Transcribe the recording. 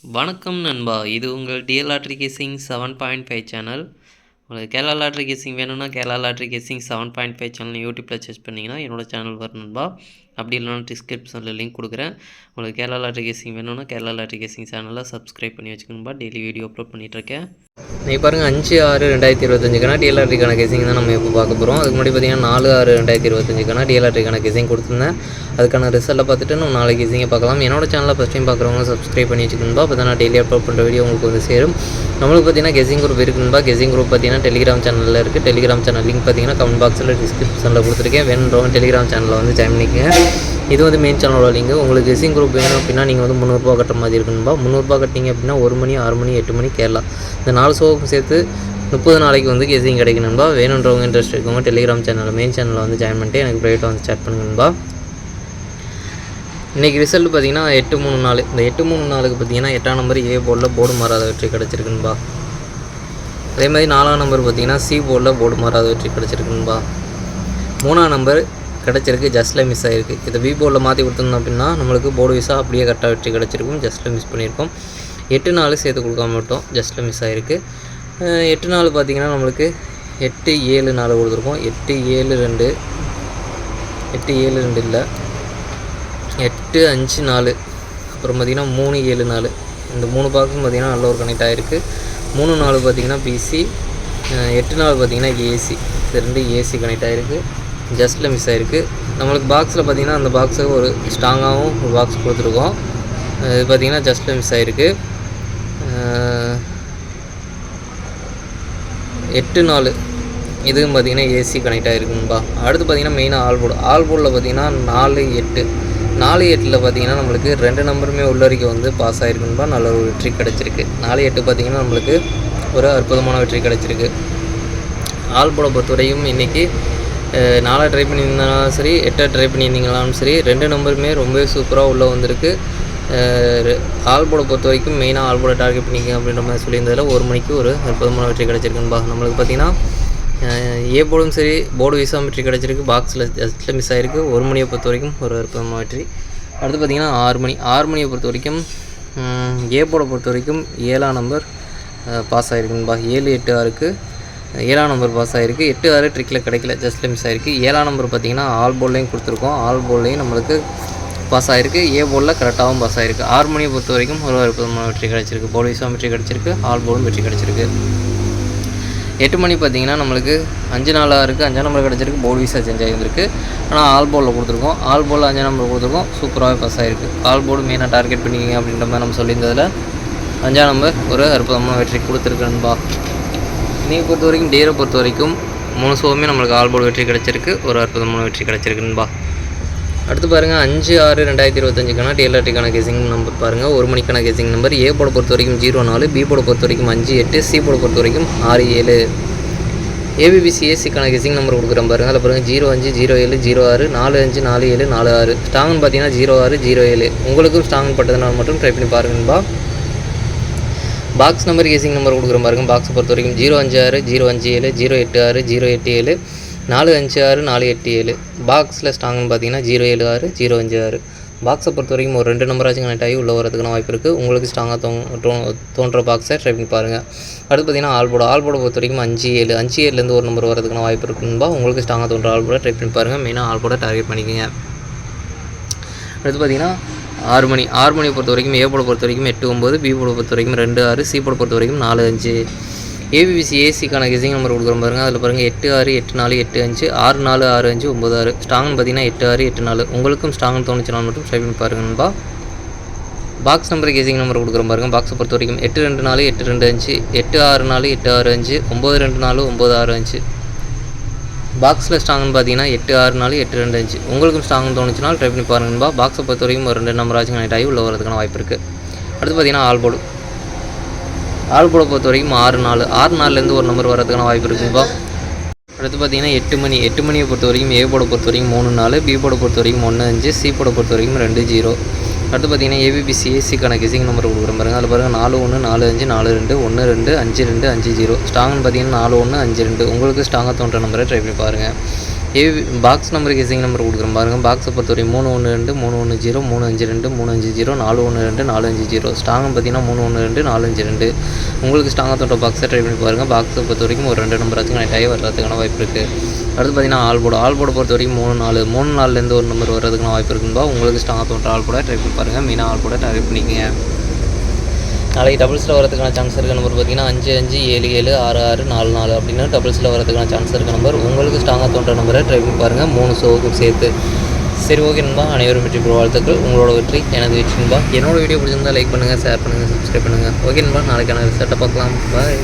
வணக்கம் நண்பா, இது உங்கள் டிஎல் லாட்ரி கேசிங் 7.5 சேனல். உங்களுக்கு கேரளா லாட்ரி கேசிங் வேணும்னா கேரளா லாட்ரி கேசிங் 7.5 சேனல் யூடியூப்பில் சர்ச் பண்ணிங்கன்னா என்னோட சேனல் வரும் நண்பா. அப்படி இல்லைனா டிஸ்கிரிப்ஷனில் லிங்க் கொடுக்குறேன். உங்களுக்கு கேரளா லாட்ரி கேசிங் வேணும்னா கேரளா லாட்ரி கேசிங் சேனலை சப்ஸ்கிரைப் பண்ணி வச்சுக்கணும்பா. டெய்லி வீடியோ அப்லோட் பண்ணிகிட்ருக்கேன். நீங்கள் பாருங்கள் 5/6/2025 டிஎல் லாட்ரிக்கான கேசிங் தான் நம்ம இப்போ பார்க்க போகிறோம். அதுக்கு முன்னாடி பார்த்தீங்கன்னா 4/6/2025 டிஎல் லாட்ரிக்கான கேசிங் கொடுத்துருந்தேன். அதுக்கான ரிசல்ட்டை பார்த்துட்டு நம்ம நாளைக்கு கேசிங்கை பார்க்கலாம். என்னோட சேனலில் ஃபஸ்ட் டைம் பார்க்குறவங்க சப்ஸ்கிரைப் பண்ணி வச்சுக்கணும்பா. அப்போ தான் நான் டெய்லி அப்லோட் பண்ணுற வீடியோ உங்களுக்கு வந்து சேரும். நம்மளுக்கு பார்த்தீங்கன்னா கெஸிங் குரூப் இருக்குதுன்பா. கெஸிங் குரூப் பார்த்தீங்கன்னா டெலிகிராம் சேனலில் இருக்குது. டெலிகிராம் சேனல் லிங்க் பார்த்தீங்கன்னா கமெண்ட் பாக்ஸில் டிஸ்கிரிப்ஷனில் கொடுத்துருக்கேன். வேணுன்றவங்க டெலிகிராம் சேனலில் வந்து ஜாயின் பண்ணிக்கங்க. இது வந்து மெயின் சேனலோட லிங்க். உங்களுக்கு கெஸிங் குரூப் வேணும் அப்படின்னா நீங்கள் வந்து 300 ரூபா கட்டுற மாதிரி இருக்குன்பா. 300 ரூபா கட்டிங்க அப்படின்னா 1 மணி, 6 மணி, 8 மணி கேரளா இந்த 4 ஷோவுக்கும் சேர்த்து 30 நாளைக்கு வந்து கெஸிங் கிடைக்கணும்பா. வேணுன்றவங்க இன்ட்ரெஸ்ட் இருக்கவங்க டெலிகிராம் சேனலில் மெயின் சேனலில் வந்து ஜாயின் பண்ணிட்டு எனக்கு ப்ரைவேட்டாக வந்து சேட் பண்ணுங்கன்பா. இன்றைக்கி ரிசல்ட் பார்த்தீங்கன்னா 8/3/4. இந்த 8/3/4க்கு பார்த்தீங்கன்னா 8ஆம் நம்பர் ஏ போர்டில் போர்டு மாறாத வெற்றி கிடச்சிருக்குன்பா. அதே மாதிரி 4ஆம் நம்பர் பார்த்தீங்கன்னா சி போர்டில் போர்டு மாறாத வெற்றி கிடச்சிருக்குன்பா. 3ஆம் நம்பர் கிடச்சிருக்கு, ஜஸ்ட்டில் மிஸ் ஆகிருக்கு. இதை பி போர்டில் மாற்றி கொடுத்துருந்தோம் அப்படின்னா நம்மளுக்கு போர்டு விசா அப்படியே கரெக்டாக வெற்றி கிடச்சிருக்கும். ஜஸ்ட்டில் மிஸ் பண்ணியிருக்கோம். 8/4 சேர்த்து கொடுக்காம விட்டோம், ஜஸ்ட்டில் மிஸ் ஆகிருக்கு. 8/4 பார்த்தீங்கன்னா நம்மளுக்கு 8/7/4 கொடுத்துருக்கோம். 8/7/2 8/7/2 இல்லை, 8/5/4 அப்புறம் பார்த்திங்கன்னா 3/7/4 இந்த 3 பாக்ஸும் பார்த்திங்கன்னா நல்ல ஒரு கனெக்ட் ஆகிருக்கு. 3/4 பார்த்திங்கன்னா பிசி, 8/4 பார்த்திங்கன்னா ஏசி. இது 2 ஏசி கனெக்ட் ஆகிருக்கு, ஜஸ்ட்டில் மிஸ் ஆகிருக்கு. நம்மளுக்கு பாக்ஸில் பார்த்திங்கன்னா அந்த பாக்ஸை ஒரு ஸ்ட்ராங்காகவும் ஒரு பாக்ஸ் கொடுத்துருக்கோம். இது பார்த்திங்கன்னா ஜஸ்ட்டில் மிஸ் ஆகிருக்கு. 8/4 இதுவும் பார்த்திங்கன்னா ஏசி கனெக்ட் ஆகிருக்குன்பா. அடுத்து பார்த்திங்கன்னா மெயினாக ஆல் போர்டில் பார்த்திங்கன்னா 4/8 4/8 பார்த்திங்கன்னா நம்மளுக்கு 2 நம்பருமே உள்ள வரைக்கும் வந்து பாஸ் ஆகிருக்குன்பா. நல்ல ஒரு வெற்றி கிடச்சிருக்கு. 4/8 பார்த்திங்கன்னா நம்மளுக்கு ஒரு அற்புதமான வெற்றி கிடச்சிருக்கு. ஆல் போர்டை பொறுத்தவரையும் இன்றைக்கி 4 ட்ரை பண்ணியிருந்தாலும் சரி, 8 ட்ரை பண்ணியிருந்தீங்களாலும் சரி, 2 நம்பருமே ரொம்பவே சூப்பராக உள்ளே வந்திருக்கு. ஆல் போர்டை பொறுத்த வரைக்கும் மெயினாக ஆல் போர்டை டார்கெட் பண்ணிக்க அப்படின்ற மாதிரி சொல்லியிருந்ததில் 1 மணிக்கு ஒரு அற்புதமான வெற்றி கிடச்சிருக்குன்பா. நம்மளுக்கு பார்த்திங்கன்னா ஏ போர்டும் சரி, போர்டு விசா வெற்றி கிடச்சிருக்கு. பாக்ஸில் ஜஸ்ட்டில் மிஸ் ஆகிருக்கு. 1 மணியை பொறுத்த வரைக்கும் ஒரு அற்புதமான வெற்றி. அடுத்து பார்த்திங்கன்னா 6 மணியை பொறுத்த வரைக்கும் ஏ போர்டை பொறுத்த வரைக்கும் 7ஆம் நம்பர் பாஸ் ஆகிருக்குன்பா. 7/8/6க்கு 7ஆம் நம்பர் பாஸ் ஆகிருக்கு. 8/6 ட்ரிக்கில் கிடைக்கல, ஜஸ்ட்டில் மிஸ் ஆகிருக்கு. 7ஆம் நம்பர் பார்த்திங்கன்னா ஆல் போர்ட்லேயும் கொடுத்துருக்கோம். ஆல் போர்ட்லேயும் நம்மளுக்கு பாஸ் ஆகிருக்கு. ஏ போர்டில் கரெக்டாகவும் பாஸ் ஆகிருக்கு. 6 மணியை பொறுத்த வரைக்கும் ஒரு அற்புதமான வெற்றி கிடச்சிருக்கு. போர்டு விசா வெற்றி கிடச்சிருக்கு. ஆல் போர்டும் வெற்றி கிடச்சிருக்கு. 8 மணி பார்த்திங்கன்னா நம்மளுக்கு 5/4/6க்கு 5ஆம் நம்பர் கிடச்சிருக்கு. போர்டு விசா சேஞ்ச் ஆகியிருந்திருக்கு. ஆனால் ஆல் போர்டில் கொடுத்துருக்கோம். ஆல் போர்டில் 5ஆம் நம்பர் கொடுத்துருக்கோம். சூப்பராகவே பாஸ் ஆகிருக்கு. ஆல் போர்டு மெயினாக டார்கெட் பண்ணிக்கிங்க அப்படின்ற மாதிரி நம்ம சொல்லியிருந்ததில் 5ஆம் நம்பர் ஒரு அற்புதமான வெற்றி கொடுத்துருக்குன்பா. இன்றைக்கி பொறுத்த வரைக்கும் டேரை பொறுத்த வரைக்கும் 3 ஷோவுமே நம்மளுக்கு ஆல் போர்டு வெற்றி கிடச்சிருக்கு. ஒரு அற்புதமான வெற்றி கிடச்சிருக்குன்பா. அடுத்து பாருங்கள் 5/6/2025 டிஎல் லாட்ரிக்கான கேசிங் நம்பர் பாருங்கள். 1 மணிக்கான கேசிங் நம்பர். ஏ போர்டை பொறுத்த வரைக்கும் 0/4, பி போர்டை பொறுத்த வரைக்கும் 5/8, சி போர்டை பொறுத்த வரைக்கும் 6/7. ஏபிபிசி ஏசிக்கான கேசிங் நம்பர் கொடுக்குறேன் பாருங்கள். அதில் பாருங்கள் 05, 07, 06, 45, 47, 46. ஸ்ட்ராங்னு பார்த்தீங்கன்னா 06, 07. உங்களுக்கும் ஸ்ட்ராங் பட்டதுனால மட்டும் ட்ரை பண்ணி பாருங்கன்பா. பாக்ஸ் நம்பர் கேசிங் நம்பர் கொடுக்குறேன் பாருங்கள். பாக்ஸை பொறுத்த வரைக்கும் 056, 057, 086, 087, 456, 487. பாக்ஸில் ஸ்ட்ராங்னு பார்த்தீங்கன்னா 076, 056. பாக்ஸை பொறுத்த வரைக்கும் ஒரு 2 நம்பராச்சும் கனெக்ட் ஆகி உள்ளே வரதுக்கான வாய்ப்பு இருக்குது. உங்களுக்கு ஸ்ட்ராங்காக தோன்ற பாக்ஸை ட்ரை பண்ணி பாருங்கள். அடுத்து பார்த்திங்கன்னா ஆல் போர்டை பொறுத்த வரைக்கும் 5/7 5/7லேருந்து ஒரு நம்பர் வரதுக்கான வாய்ப்பு இருக்குன்பா. உங்களுக்கு ஸ்ட்ராங்காக தோன்ற ஆல் போர்டை ட்ரை பண்ணி பாருங்கள். மெயினாக ஆல் போர்டை டார்கெட் பண்ணிக்கோங்க. அடுத்து பார்த்திங்கன்னா 6 மணியை பொறுத்த வரைக்கும் ஏ போர்டை பொறுத்த வரைக்கும் 8/9, பி போர்டை பொறுத்த வரைக்கும் 2/6, சி போர்டை பொறுத்த வரைக்கும் 4/5. ஏபிபிசி ஏசிக்கான கெஸிங் நம்பர் கொடுக்குறோம் பாருங்கள். அதில் பாருங்கள் 8/6, 8/4, 8/5, 6/4, 6/5, 9/6. ஸ்ட்ராங்னு பார்த்தீங்கன்னா 8/6, 8/4. உங்களுக்கும் ஸ்ட்ராங்னு தோணுச்சுனால் மட்டும் ட்ரை பண்ணி பாருங்கன்பா. பாக்ஸ் நம்பர் கேசிங் நம்பர் கொடுக்குறோம் பாருங்கள். பாக்ஸை பொறுத்த வரைக்கும் 8/2/4, 8/2/5, 8/6/4, 8/6/5, 9/2/4, 9/6/5. பாக்ஸில் ஸ்ட்ராங்னு பார்த்தீங்கன்னா 8/6/4, 8/2/5. உங்களுக்கும் ஸ்ட்ராங்னு தோணுச்சுனால் ட்ரை பண்ணி பாருங்கன்பா. பாக்ஸை பொறுத்த வரைக்கும் ஒரு 2 நம்பராச்சும் கனெக்ட் ஆகி உள்ளே வரதுக்கான வாய்ப்பு இருக்குது. அடுத்து பார்த்திங்கன்னா ஆல் போர்டு பொறுத்த வரைக்கும் 6/4 6/4லேருந்து ஒரு நம்பர் வரதுக்கான வாய்ப்பு இருக்குதுப்பா. அடுத்து பார்த்திங்கன்னா 8 மணியை பொறுத்த வரைக்கும் ஏ போர்டை பொறுத்த வரைக்கும் 3/4, பி போர்டை பொறுத்த வரைக்கும் 1/5, சி போர்டை பொறுத்த வரைக்கும் 2/0. அடுத்து பார்த்திங்கன்னா ஏபிபிசி ஏசிக்கான கெஸிங் நம்பர் கொடுக்குறேன் பாருங்கள். அதில் பாருங்கள் 41, 45, 42, 12, 52, 50. ஸ்ட்ராங்னு பார்த்தீங்கன்னா 41, 52. உங்களுக்கு ஸ்ட்ராங்காக தோன்ற நம்பரை ட்ரை பண்ணி பாருங்கள். பாக்ஸ் நம்பர் கேசிங் நம்பர் கொடுக்குறோம் பாருங்கள். பாக்ஸை பொறுத்தவரைக்கும் 312 310 352 350 412 450. ஸ்ட்ராங்கு பார்த்தீங்கன்னா 312 452. உங்களுக்கு ஸ்ட்ராங்காக தோன்ற பாக்ஸை ட்ரை பண்ணி பாருங்கள். பாக்ஸை பொறுத்த வரைக்கும் ஒரு 2 நம்பர் கனெக்ட் ஆகி வர்றதுக்கான வாய்ப்பு இருக்குது. அடுத்து பார்த்தீங்கன்னா ஆல்போர்டு பொறுத்த வரைக்கும் 3 4 ஒரு நம்பர் வர்றதுக்கான வாய்ப்பு இருக்குதுப்பா. உங்களுக்கு ஸ்ட்ராங்காக தோன்ற ஆல்போர்டை ட்ரை பண்ணி பாருங்கள். மெயினாக ஆல்போர்டை ட்ரை பண்ணிக்கங்க. நாளைக்கு டபுள்ஸில் வரதுக்கான சான்ஸ் இருக்க நம்பர் பார்த்தீங்கன்னா 5 5 7 7 6 6 4 4 அப்படின்னு டபுள்ஸில் வரதுக்கான சான்ஸ் இருக்க நம்பர். உங்களுக்கு ஸ்ட்ராங்காக தோன்ற நம்பரை ட்ரை பண்ணி பாருங்கள். 3 ஷோவுக்கும் சேர்த்து. சரி, ஓகே நண்பா. அனைவரும் வெற்றி பெற வாழ்த்துக்கள். உங்களோட வெற்றி எனது வெற்றி நண்பா. என்னோட வீடியோ பிடிச்சிருந்தால் லைக் பண்ணுங்கள், ஷேர் பண்ணுங்கள், சப்ஸ்கிரைப் பண்ணுங்கள். ஓகே நண்பா, நாளைக்கான ரிசல்ட்டை பார்க்கலாம். பாய்.